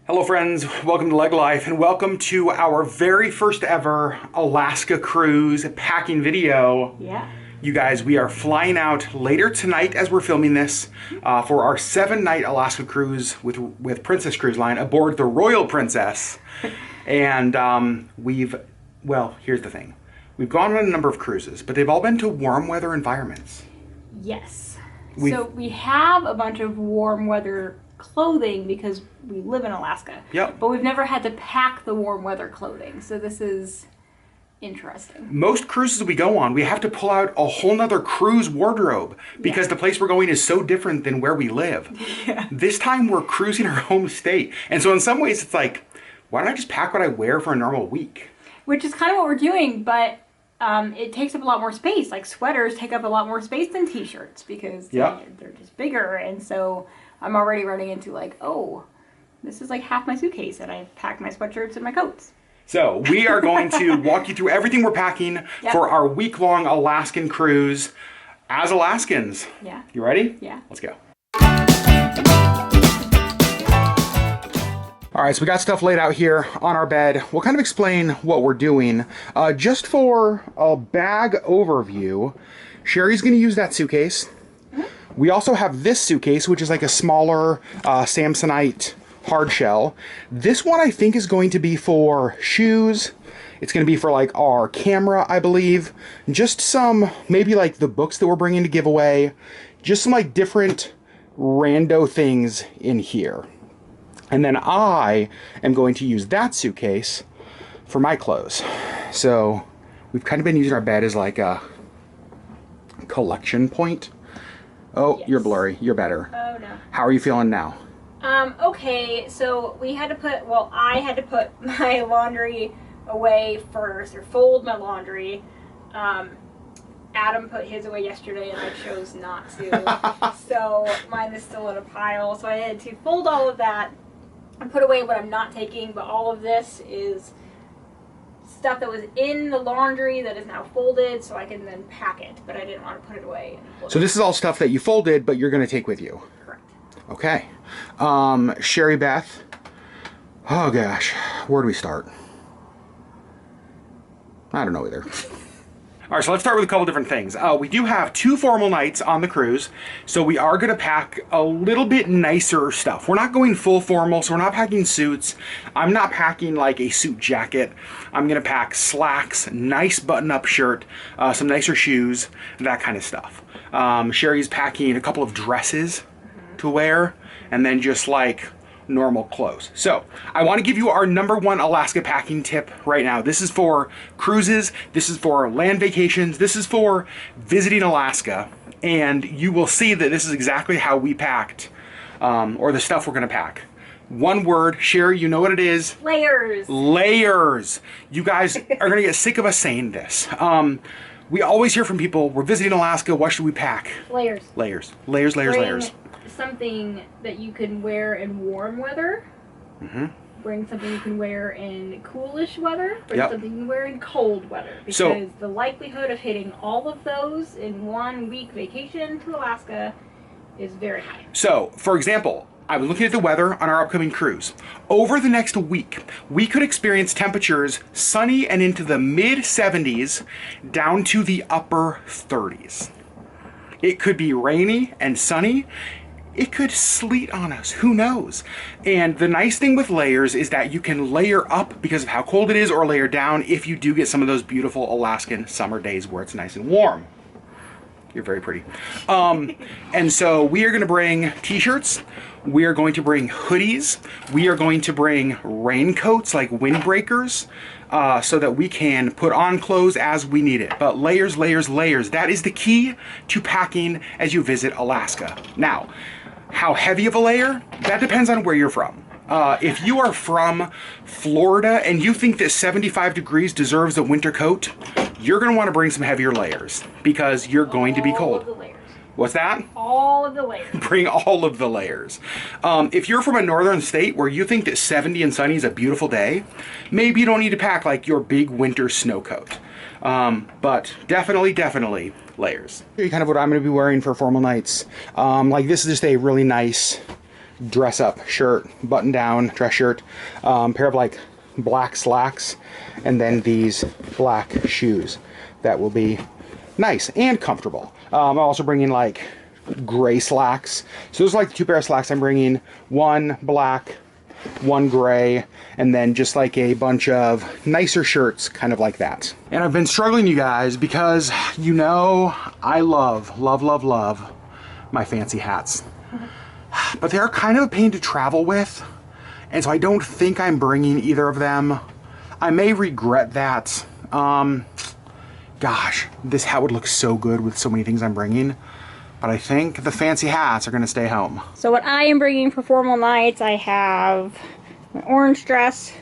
Hello friends, welcome to LeggLife and welcome to our very first ever Alaska cruise packing video. Yeah. You guys, we are flying out later tonight as we're filming this for our 7-night Alaska cruise with Princess Cruise Line aboard the Royal Princess. And well, here's the thing. We've gone on a number of cruises, but they've all been to warm weather environments. Yes. So we have a bunch of warm weather clothing because we live in Alaska. Yep. But we've never had to pack the warm weather clothing. So this is interesting. Most cruises we go on, we have to pull out a whole nother cruise wardrobe because the place we're going is so different than where we live. Yeah. This time we're cruising our home state. And so in some ways it's like, why don't I just pack what I wear for a normal week? Which is kind of what we're doing, but it takes up a lot more space. Like sweaters take up a lot more space than t-shirts because they're just bigger. And so I'm already running into like, oh, this is like half my suitcase and I've packed my sweatshirts and my coats. So we are going to walk you through everything we're packing for our week-long Alaskan cruise as Alaskans. Yeah. You ready? Yeah. Let's go. All right, so we got stuff laid out here on our bed. We'll kind of explain what we're doing. Just for a bag overview, Sherri's gonna use that suitcase. We also have this suitcase, which is like a smaller Samsonite hard shell. This one I think is going to be for shoes. It's going to be for like our camera, I believe. Just some, maybe like the books that we're bringing to give away. Just some like different rando things in here. And then I am going to use that suitcase for my clothes. So we've kind of been using our bed as like a collection point. Oh, yes. You're blurry. You're better. Oh, no. How are you feeling now? Okay, so I had to put my laundry away first, or fold my laundry. Adam put his away yesterday, and I chose not to. So mine is still in a pile, so I had to fold all of that and put away what I'm not taking, but all of this is stuff that was in the laundry that is now folded, so I can then pack it, but I didn't want to put it away. So this is all stuff that you folded, but you're going to take with you? Correct. Okay. Sherri Beth. Oh gosh, where do we start? I don't know either. All right, so let's start with a couple different things. We do have 2 formal nights on the cruise, so we are going to pack a little bit nicer stuff. We're not going full formal, so we're not packing suits. I'm not packing like a suit jacket. I'm going to pack slacks, nice button-up shirt, some nicer shoes, that kind of stuff. Sherri's packing a couple of dresses to wear, and then just like normal clothes. So I want to give you our #1 Alaska packing tip right now. This is for cruises, this is for land vacations, this is for visiting Alaska, and you will see that this is exactly how we packed, or the stuff we're going to pack. One word, Sherri, you know what it is? Layers. Layers. You guys are going to get sick of us saying this. We always hear from people, we're visiting Alaska, what should we pack? Layers. Layers. Layers, layers, layers. Something that you can wear in warm weather. Bring something you can wear in coolish weather. Bring something you can wear in cold weather. Because the likelihood of hitting all of those in 1 week vacation to Alaska is very high. So, for example, I was looking at the weather on our upcoming cruise. Over the next week, we could experience temperatures sunny and into the mid-70s down to the upper 30s. It could be rainy and sunny. It could sleet on us, who knows? And the nice thing with layers is that you can layer up because of how cold it is, or layer down if you do get some of those beautiful Alaskan summer days where it's nice and warm. You're very pretty. And so we are gonna bring t-shirts, we are going to bring hoodies, we are going to bring raincoats like windbreakers, so that we can put on clothes as we need it. But layers, layers, layers, that is the key to packing as you visit Alaska. Now, how heavy of a layer? That depends on where you're from. If you are from Florida and you think that 75 degrees deserves a winter coat, you're going to want to bring some heavier layers because you're going to be cold. All of the layers. What's that? All of the layers. Bring all of the layers. If you're from a northern state where you think that 70 and sunny is a beautiful day, maybe you don't need to pack like your big winter snow coat. But definitely layers. Kind of what I'm going to be wearing for formal nights. Like this is just a really nice dress up shirt, button down dress shirt, pair of like black slacks, and then these black shoes that will be nice and comfortable. I'm also bringing like gray slacks. So those are like the 2 pair of slacks I'm bringing. One black, one gray, and then just like a bunch of nicer shirts, kind of like that. And I've been struggling, you guys, because you know I love my fancy hats. But they're kind of a pain to travel with, and so I don't think I'm bringing either of them. I may regret that. Gosh, this hat would look so good with so many things I'm bringing, but I think the fancy hats are gonna stay home. So what I am bringing for formal nights, I have my orange dress,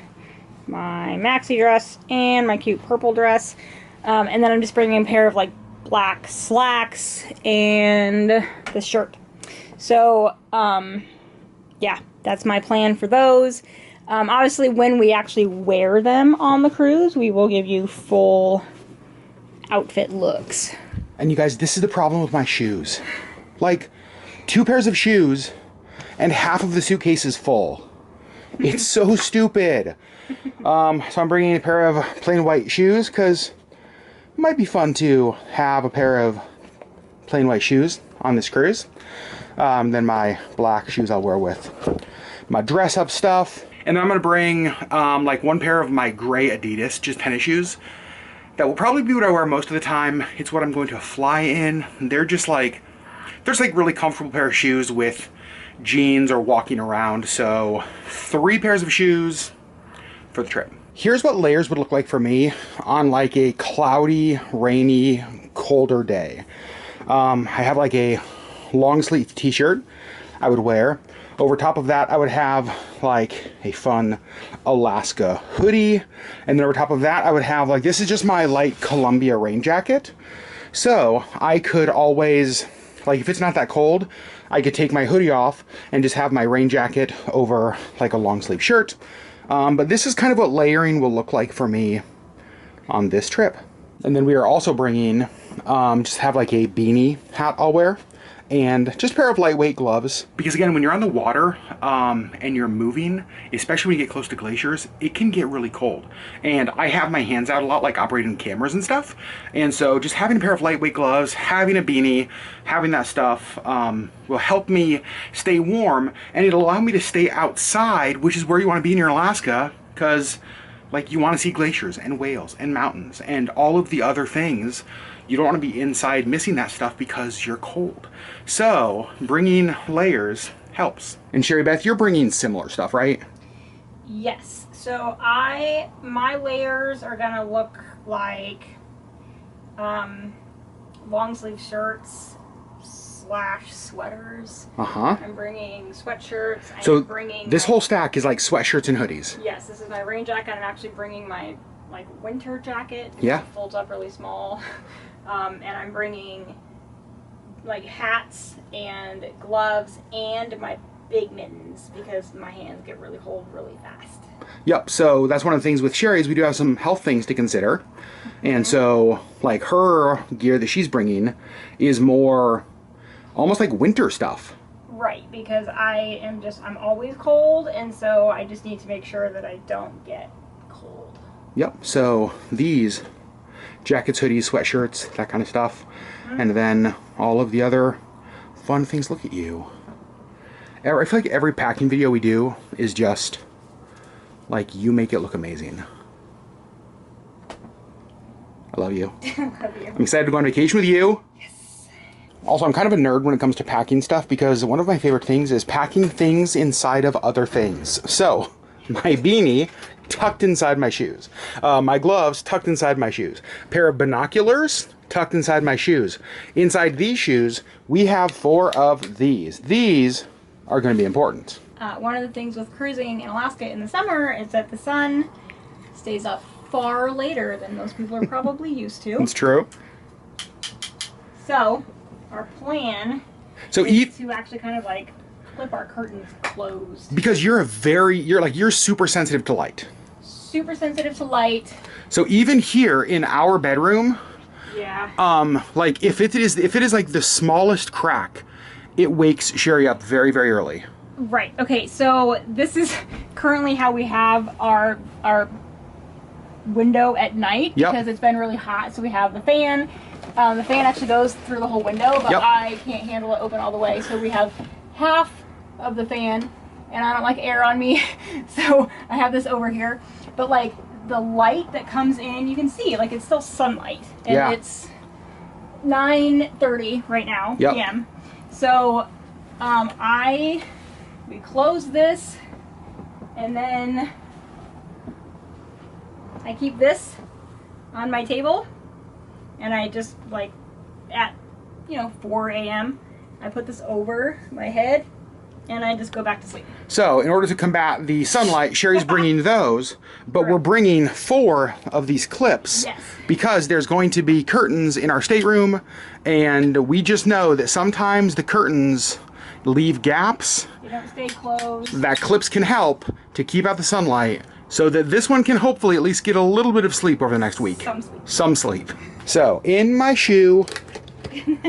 my maxi dress, and my cute purple dress. And then I'm just bringing a pair of like black slacks and this shirt. So, yeah, that's my plan for those. Obviously, when we actually wear them on the cruise, we will give you full outfit looks. And you guys, this is the problem with my shoes. Like, 2 pairs of shoes and half of the suitcase is full. It's so stupid. So I'm bringing a pair of plain white shoes because it might be fun to have a pair of plain white shoes on this cruise. Then my black shoes I'll wear with my dress up stuff. And then I'm gonna bring like 1 pair of my gray Adidas, just tennis shoes. That will probably be what I wear most of the time. It's what I'm going to fly in. They're just like, there's like really comfortable pair of shoes with jeans or walking around. So 3 pairs of shoes for the trip. Here's what layers would look like for me on like a cloudy, rainy, colder day. I have like a long sleeve t-shirt I would wear. Over top of that, I would have like a fun Alaska hoodie. And then over top of that, I would have like, this is just my light Columbia rain jacket. So I could always, like if it's not that cold, I could take my hoodie off and just have my rain jacket over like a long sleeve shirt. But this is kind of what layering will look like for me on this trip. And then we are also bringing, just have like a beanie hat I'll wear. And just a pair of lightweight gloves. Because again, when you're on the water and you're moving, especially when you get close to glaciers, it can get really cold. And I have my hands out a lot, like operating cameras and stuff. And so just having a pair of lightweight gloves, having a beanie, having that stuff will help me stay warm. And it'll allow me to stay outside, which is where you want to be in your Alaska, because like you want to see glaciers and whales and mountains and all of the other things. You don't want to be inside missing that stuff because you're cold. So bringing layers helps. And Sherry Beth, you're bringing similar stuff, right? Yes. So my layers are gonna look like long sleeve shirts / sweaters. I'm bringing sweatshirts. So I'm bringing this whole stack is like sweatshirts and hoodies. Yes, this is my rain jacket. I'm actually bringing my like winter jacket. Yeah. It folds up really small. And I'm bringing like hats and gloves and my big mittens because my hands get really cold really fast. Yep, so that's one of the things with Sherry is we do have some health things to consider. And so like her gear that she's bringing is more almost like winter stuff. Right, because I'm always cold, and so I just need to make sure that I don't get cold. Yep, so these jackets, hoodies, sweatshirts, that kind of stuff. And then all of the other fun things. Look at you. I feel like every packing video we do is just like you make it look amazing. I love you. Love you. I'm excited to go on vacation with you. Yes. Also, I'm kind of a nerd when it comes to packing stuff because one of my favorite things is packing things inside of other things. So, my beanie tucked inside my shoes. My gloves tucked inside my shoes. Pair of binoculars tucked inside my shoes. Inside these shoes, we have 4 of these. These are going to be important. One of the things with cruising in Alaska in the summer is that the sun stays up far later than most people are probably used to. It's true. So, our plan is to actually kind of like flip our curtains closed. Because you're super sensitive to light. Super sensitive to light. So even here in our bedroom, yeah. like if it is like the smallest crack, it wakes Sherry up very, very early. Right. Okay. So this is currently how we have our window at night because it's been really hot. So we have the fan. The fan actually goes through the whole window, but I can't handle it open all the way. So we have half of the fan, and I don't like air on me, so I have this over here. But like the light that comes in, you can see like it's still sunlight, and it's 9:30 right now p.m. So we close this, and then I keep this on my table, and I just like at 4 a.m. I put this over my head, and I just go back to sleep. So in order to combat the sunlight, Sherri's bringing those, but we're bringing 4 of these clips because there's going to be curtains in our stateroom, and we just know that sometimes the curtains leave gaps. They don't stay closed. That clips can help to keep out the sunlight so that this one can hopefully at least get a little bit of sleep over the next week. Some sleep. So in my shoe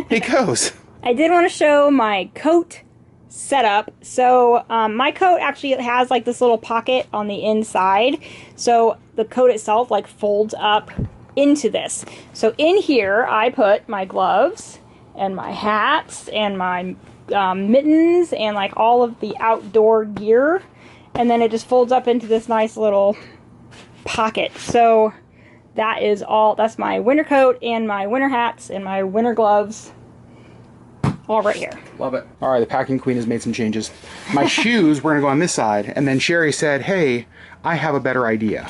it goes. I did want to show my coat setup. So my coat actually has like this little pocket on the inside, so the coat itself like folds up into this. So in here I put my gloves and my hats and my mittens and like all of the outdoor gear, and then it just folds up into this nice little pocket. So that is all. That's my winter coat and my winter hats and my winter gloves, all right here. Love it. All right, the packing queen has made some changes. My shoes were gonna go on this side, and then Sherri said, hey, I have a better idea.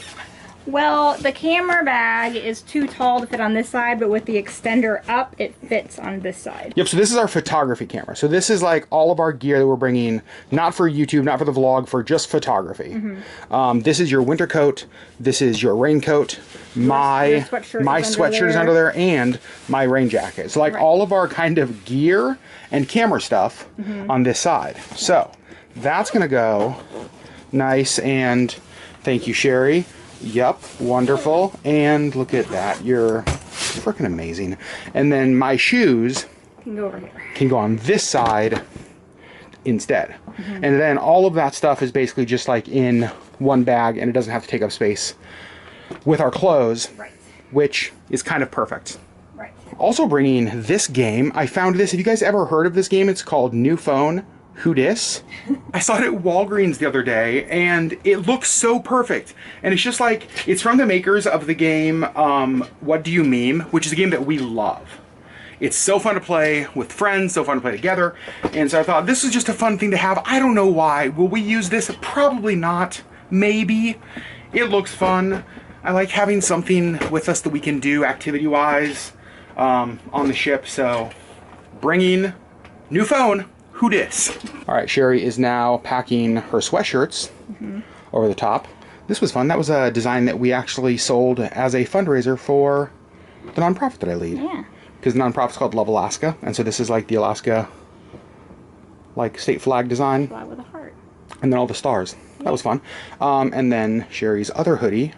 Well, the camera bag is too tall to fit on this side, but with the extender up, it fits on this side. Yep, so this is our photography camera. So this is like all of our gear that we're bringing, not for YouTube, not for the vlog, for just photography. This is your winter coat. This is your raincoat. My sweatshirt is under there, and my rain jacket. So like all of our kind of gear and camera stuff on this side. So that's gonna go nice, and thank you, Sherri. Yep, wonderful. And look at that, you're freaking amazing. And then my shoes can go over here. Can go on this side instead. And then all of that stuff is basically just like in one bag, and it doesn't have to take up space with our clothes, which is kind of perfect. Also bringing this game, I found this. Have you guys ever heard of this game? It's called New Phone. Who dis? I saw it at Walgreens the other day, and it looks so perfect. And it's just like, it's from the makers of the game What Do You Meme, which is a game that we love. It's so fun to play with friends, so fun to play together. And so I thought this is just a fun thing to have. I don't know why. Will we use this? Probably not. Maybe. It looks fun. I like having something with us that we can do activity-wise on the ship. So bringing New Phone. Who dis? All right, Sherri is now packing her sweatshirts over the top. This was fun. That was a design that we actually sold as a fundraiser for the nonprofit that I lead. Yeah. Because the nonprofit's called Love Alaska, and so this is like the Alaska, like state flag design. Flag with a heart. And then all the stars. That was fun. And then Sherri's other hoodie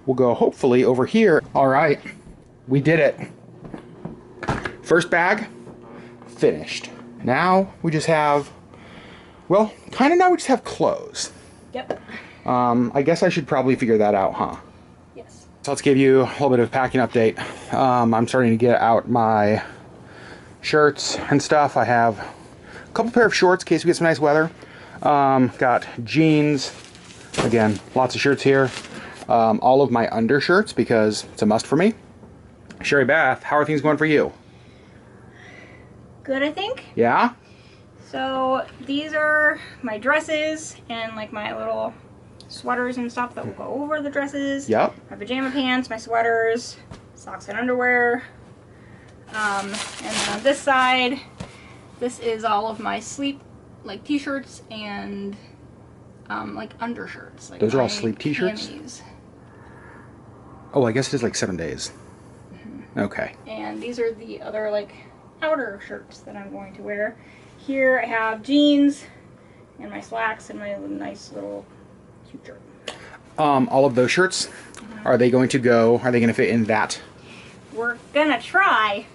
will go hopefully over here. All right, we did it. First bag finished. Now we just have, well, kind of now we just have clothes. Yep. I guess I should probably figure that out, huh? Yes. So let's give you a little bit of a packing update. I'm starting to get out my shirts and stuff. I have a couple pair of shorts in case we get some nice weather. Got jeans. Again, lots of shirts here. All of my undershirts because it's a must for me. Sherri Beth, how are things going for you? Good, I think. Yeah? So these are my dresses and like my little sweaters and stuff that will go over the dresses. Yep. My pajama pants, my sweaters, socks and underwear. And then on this side, this is all of my sleep like t-shirts and like undershirts. Like those are all sleep t-shirts? Camis. Oh, I guess it is like 7 days. Okay. And these are the other like outer shirts that I'm going to wear. Here I have jeans and my slacks and my nice little cute shirt. All of those shirts, are they going to fit in that? We're gonna try.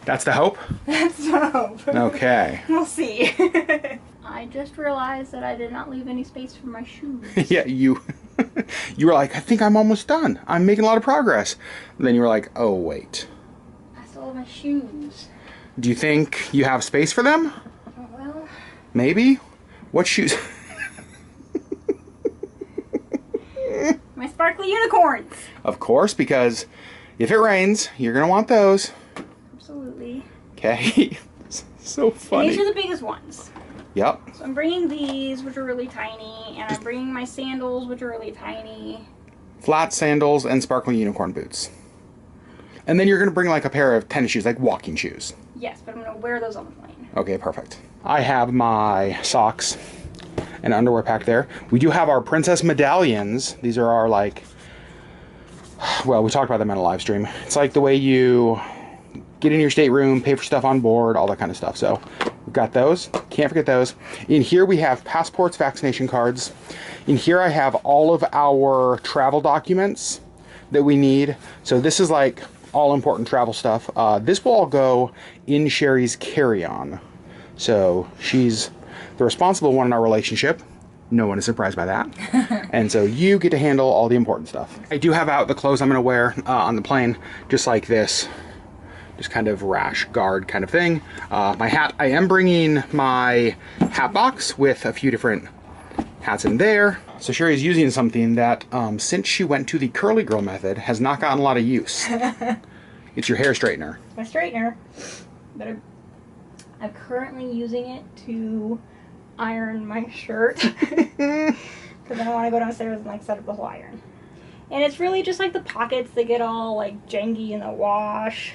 That's the hope? That's the hope. Okay. We'll see. I just realized that I did not leave any space for my shoes. Yeah, you were like, I think I'm almost done. I'm making a lot of progress. And then you were like, oh, wait. I still have my shoes. Do you think you have space for them? Oh, well. Maybe? What shoes? My sparkly unicorns. Of course, because if it rains, you're going to want those. Absolutely. Okay. So funny. And these are the biggest ones. Yep. So I'm bringing these, which are really tiny, and I'm bringing my sandals, which are really tiny. Flat sandals and sparkling unicorn boots. And then you're going to bring like a pair of tennis shoes, like walking shoes. Yes, but I'm going to wear those on the plane. Okay, perfect. I have my socks and underwear packed there. We do have our princess medallions. These are our like, well, we talked about them in a live stream. It's like the way you get in your stateroom, pay for stuff on board, all that kind of stuff. So we've got those. Can't forget those. In here we have passports, vaccination cards. In here I have all of our travel documents that we need. So this is like all important travel stuff. This will all go in Sherri's carry-on. So she's the responsible one in our relationship. No one is surprised by that. And so you get to handle all the important stuff. I do have out the clothes I'm going to wear on the plane, just like this. Just kind of rash guard kind of thing. My hat, I am bringing my hat box with a few different hats in there. So Sherri's using something that, since she went to the curly girl method, has not gotten a lot of use. It's your hair straightener. My straightener. But I'm currently using it to iron my shirt. Because I don't want to go downstairs and like set up the whole iron. And it's really just like the pockets that get all like janky in the wash.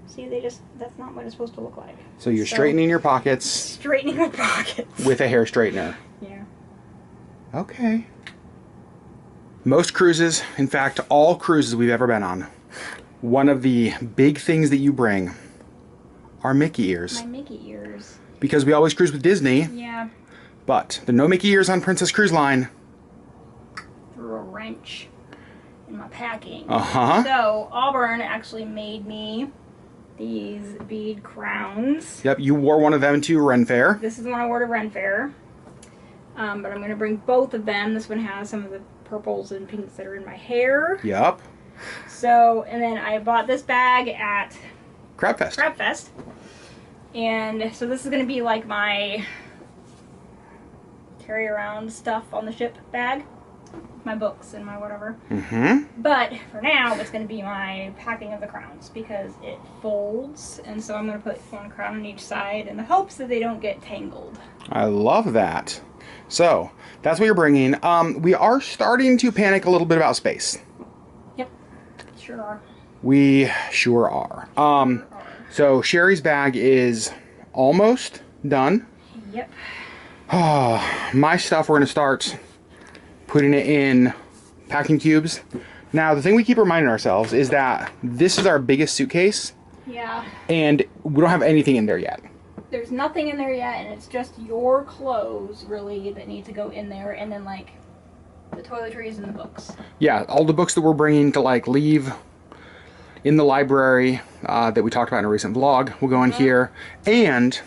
See, that's not what it's supposed to look like. So you're straightening your pockets. Straightening my pockets. With a hair straightener. Yeah. Okay. Most cruises, in fact, all cruises we've ever been on, one of the big things that you bring are Mickey ears. My Mickey ears. Because we always cruise with Disney. Yeah. But there are no Mickey ears on Princess Cruise Line. Threw a wrench in my packing. Uh-huh. So Auburn actually made me these bead crowns. Yep, you wore one of them to Ren Fair. This is the one I wore to Ren Fair. But I'm going to bring both of them. This one has some of the purples and pinks that are in my hair. Yep. So, and then I bought this bag at Crab Fest. Crab Fest. And so this is going to be like my carry around stuff on the ship bag. My books and my whatever. Mm-hmm. But for now, it's going to be my packing of the crowns because it folds. And so I'm going to put one crown on each side in the hopes that they don't get tangled. I love that. So, that's what you're bringing. We are starting to panic a little bit about space. Yep. Sure are. We sure are. So Sherri's bag is almost done. Yep. My stuff, we're going to start putting it in packing cubes. Now, the thing we keep reminding ourselves is that this is our biggest suitcase. Yeah. And we don't have anything in there yet. There's nothing in there yet, and it's just your clothes, really, that need to go in there, and then, like, the toiletries and the books. Yeah, all the books that we're bringing to, like, leave in the library that we talked about in a recent vlog will go in here. And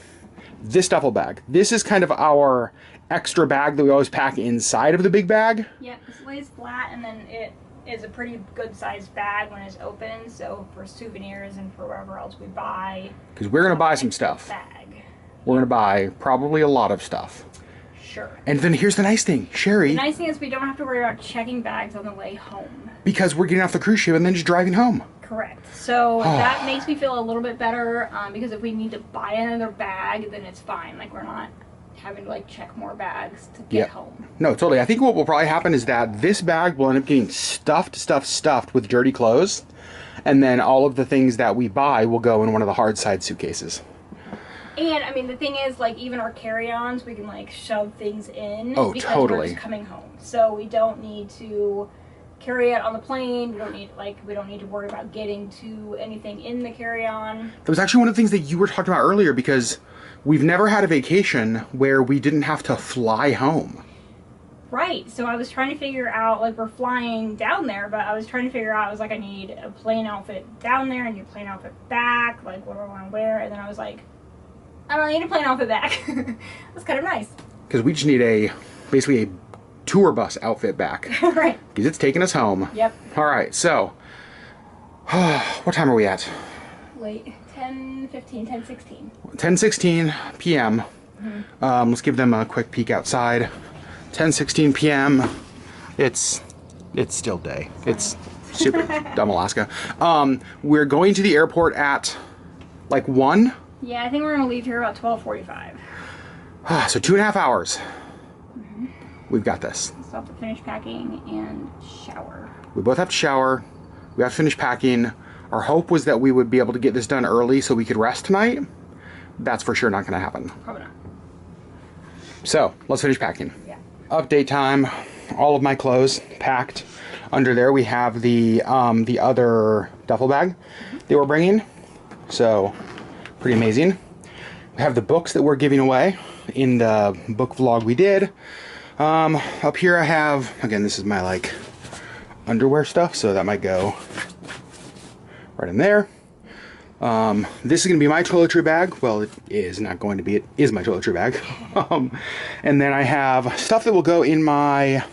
this duffel bag. This is kind of our extra bag that we always pack inside of the big bag. Yeah, this lays flat, and then it is a pretty good sized bag when it's open, so for souvenirs and for whatever else we buy. Because we're going to buy some stuff. Bag. We're going to buy probably a lot of stuff. Sure. And then here's the nice thing, Sherri. The nice thing is we don't have to worry about checking bags on the way home. Because we're getting off the cruise ship and then just driving home. Correct. So that makes me feel a little bit better because if we need to buy another bag, then it's fine. Like, we're not having to, like, check more bags to get home. No, totally. I think what will probably happen is that this bag will end up getting stuffed with dirty clothes. And then all of the things that we buy will go in one of the hard side suitcases. And, I mean, the thing is, like, even our carry-ons, we can, like, shove things in. Oh, because totally. we're just coming home. So we don't need to carry it on the plane. We don't need to worry about getting to anything in the carry-on. That was actually one of the things that you were talking about earlier, because we've never had a vacation where we didn't have to fly home. Right. So I was trying to figure out, like, we're flying down there, but I was trying to figure out, I was like, I need a plain outfit down there, I need a plain outfit back, like, what do I want to wear? And then I was like, I don't need to plan off the back. That's kind of nice. Because we just need basically a tour bus outfit back. Right. Because it's taking us home. Yep. All right, so what time are we at? Late. 10:15, 10:16. 10:16 p.m. Let's give them a quick peek outside. 10:16 p.m. It's still day. It's super dumb Alaska. We're going to the airport at like 1. Yeah, I think we're gonna leave here about 12:45. So 2.5 hours. We've got this. Still have to finish packing and shower. We both have to shower. We have to finish packing. Our hope was that we would be able to get this done early so we could rest tonight. That's for sure not going to happen. Probably not. So let's finish packing. Yeah. Update time. All of my clothes packed. Under there we have the other duffel bag they were bringing. So pretty amazing. We have the books that we're giving away in the book vlog we did. Up here I have, again, this is my like underwear stuff, so that might go right in there. This is going to be my toiletry bag. Well, it is not going to be. It is my toiletry bag. And then I have stuff that will go in my,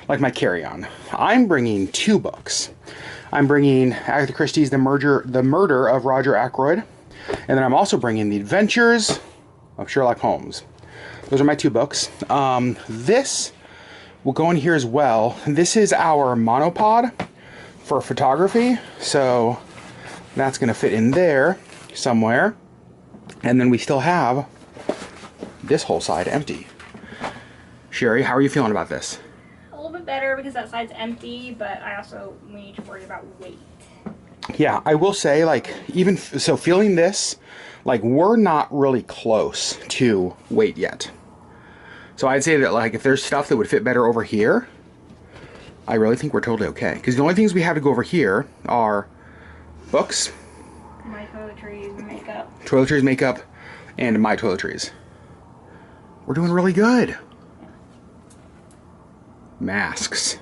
like my carry-on. I'm bringing 2 books. I'm bringing Agatha Christie's The Murder of Roger Ackroyd. And then I'm also bringing The Adventures of Sherlock Holmes. Those are my 2 books. This will go in here as well. This is our monopod for photography. So that's going to fit in there somewhere. And then we still have this whole side empty. Sherri, how are you feeling about this? A little bit better because that side's empty, but we need to worry about weight. Yeah, I will say, like, even so, feeling this, like, we're not really close to weight yet. So I'd say that, like, if there's stuff that would fit better over here, I really think we're totally okay. Because the only things we have to go over here are books, My toiletries, makeup. Toiletries, makeup, and my toiletries. We're doing really good. Masks.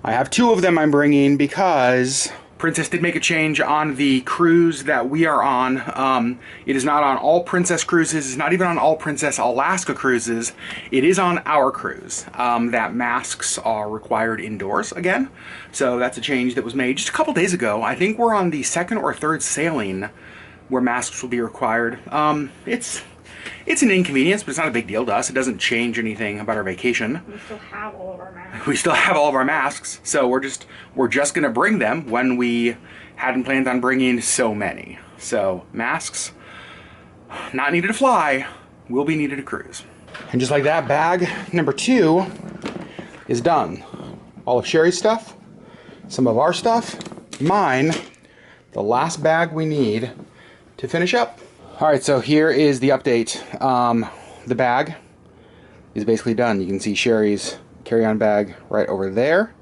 I have 2 of them I'm bringing because Princess did make a change on the cruise that we are on. It is not on all Princess cruises. It's not even on all Princess Alaska cruises. It is on our cruise that masks are required indoors again. So that's a change that was made just a couple days ago. I think we're on the 2nd or 3rd sailing where masks will be required. It's an inconvenience, but it's not a big deal to us. It doesn't change anything about our vacation. We still have all of our masks. We still have all of our masks, so we're just gonna bring them when we hadn't planned on bringing so many. So masks, not needed to fly, will be needed to cruise. And just like that, bag number 2 is done. All of Sherri's stuff, some of our stuff, mine, the last bag we need to finish up. All right, so here is the update. The bag is basically done. You can see Sherri's carry-on bag right over there.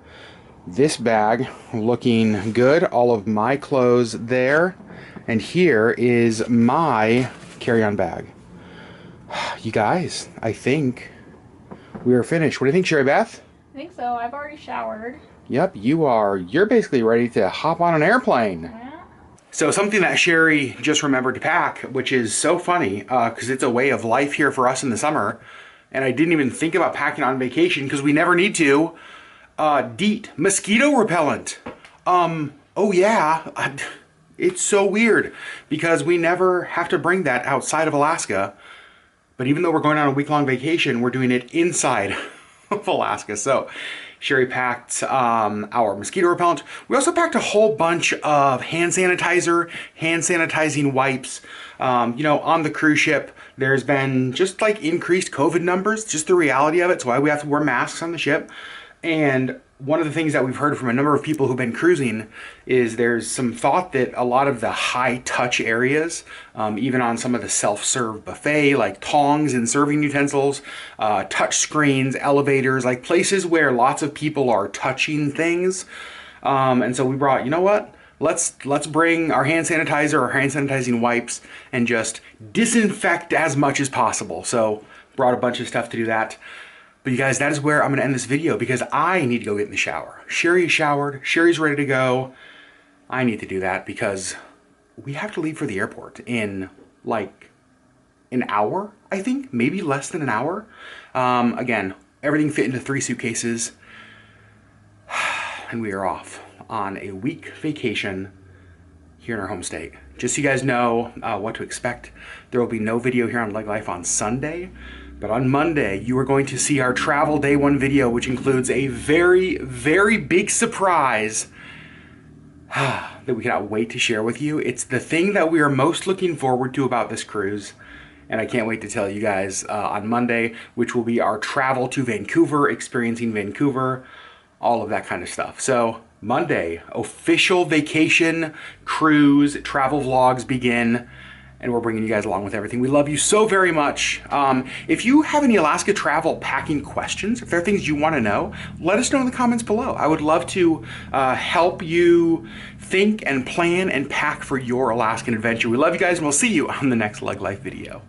This bag looking good. All of my clothes there. And here is my carry-on bag. You guys, I think we are finished. What do you think, Sherri Beth? I think so. I've already showered. Yep, you're basically ready to hop on an airplane. Yeah. So something that Sherri just remembered to pack, which is so funny, because it's a way of life here for us in the summer, and I didn't even think about packing on vacation because we never need to. DEET, mosquito repellent. Oh yeah, it's so weird because we never have to bring that outside of Alaska, but even though we're going on a week-long vacation, we're doing it inside of Alaska. So Sherri packed our mosquito repellent. We also packed a whole bunch of hand sanitizer, hand sanitizing wipes. You know, on the cruise ship, there's been just like increased COVID numbers, just the reality of it. It's why we have to wear masks on the ship. And one of the things that we've heard from a number of people who've been cruising is there's some thought that a lot of the high touch areas, even on some of the self-serve buffet, like tongs and serving utensils, touch screens, elevators, like places where lots of people are touching things. And so we brought, you know what? Let's bring our hand sanitizer, our hand sanitizing wipes, and just disinfect as much as possible. So brought a bunch of stuff to do that. But you guys, that is where I'm going to end this video because I need to go get in the shower. Sherri showered. Sherri's ready to go. I need to do that because we have to leave for the airport in like an hour, I think, maybe less than an hour. Again, everything fit into 3 suitcases. And we are off on a week vacation here in our home state. Just so you guys know what to expect, there will be no video here on LeggLife on Sunday, but on Monday you are going to see our travel day 1 video, which includes a very, very big surprise that we cannot wait to share with you. It's the thing that we are most looking forward to about this cruise, and I can't wait to tell you guys on Monday, which will be our travel to Vancouver, experiencing Vancouver, all of that kind of stuff. So Monday, official vacation cruise travel vlogs begin, and we're bringing you guys along with everything. We love you so very much. If you have any Alaska travel packing questions, if there are things you want to know, let us know in the comments below. I would love to help you think and plan and pack for your Alaskan adventure. We love you guys, and we'll see you on the next LeggLife video.